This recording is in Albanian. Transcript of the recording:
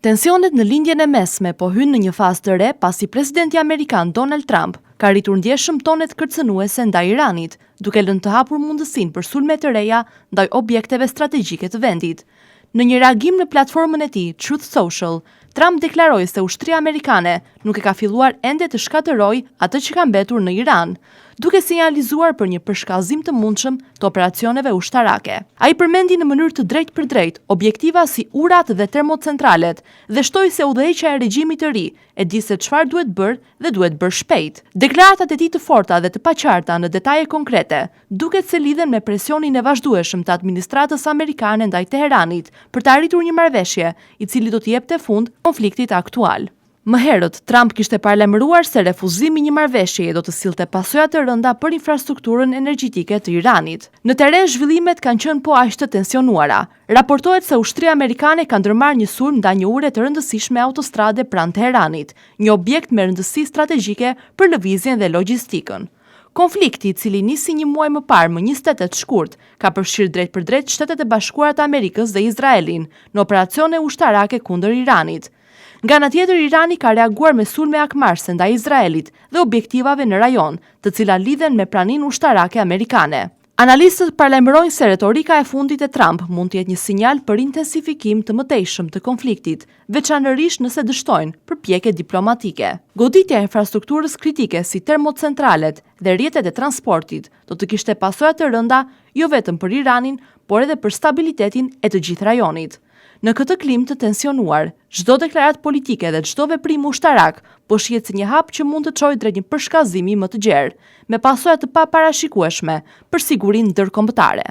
Tensionet në lindjen e mesme po hynë në një fazë të re pasi presidenti amerikan Donald Trump ka rritur ndjeshëm tonet kërcënuese ndaj Iranit, duke lënë të hapur mundësinë për sulme të reja ndaj objekteve strategjike të vendit. Në një reagim në platformën e tij, Truth Social, Trump deklaroi se ushtria amerikane nuk e ka filluar ende të shkatërrojë atë që ka mbetur në Iran, duke sinjalizuar për një përshkallëzim të mundshëm të operacioneve ushtarake. Ai përmendi në mënyrë të drejtë për drejtë objektiva si urat dhe termocentralet dhe shtoi se udhëheqja e regjimit të ri e di se çfarë duhet bërë dhe duhet bërë shpejt. Deklaratat e tij të forta dhe të paqarta në detaje konkrete duket se lidhen me presionin e vazhdueshëm të administratës amerikane ndaj Teheranit për të arritur një marrëveshje i cili do të jepte fund konfliktit aktual. Më herët, Trump kishte paralajmëruar se refuzimi i një marrëveshjeje do të sillte pasoja të rënda për infrastrukturën energjetike të Iranit. Në teren zhvillimet kanë qenë po aq të tensionuara. Raportohet se ushtria amerikane ka ndërmarrë një sulm ndaj një ure të rëndësishme autostrade pranë Teheranit, një objekt me rëndësi strategjike për lëvizjen dhe logjistikën. Konflikti, i cili nisi një muaj më parë më 28 shkurt, ka përfshirë drejt për drejt Shtetet e Bashkuara të Amerikës dhe Izraelin në operacione ushtarake kundër Iranit. Nga ana tjetër, Irani ka reaguar me sulme akmarrëse ndaj Izraelit dhe objektivave në rajon, të cilat lidhen me praninë ushtarake amerikane. Analistët paralajmërojnë se retorika e fundit e Trump mund të jetë një sinjal për intensifikim të mëtejshëm të konfliktit, veçanërisht nëse dështojnë përpjekje diplomatike. Goditja e infrastrukturës kritike si termocentralet dhe rrjetet e transportit do të kishte pasoja të rënda jo vetëm për Iranin, por edhe për stabilitetin e të gjithë rajonit. Në këtë klim të tensionuar, çdo deklaratë politike dhe çdo veprim ushtarak po shihet si një hap që mund të çojë drejt një përshkallëzimi më të gjerë, me pasoja të paparashikueshme për sigurinë ndërkombëtare.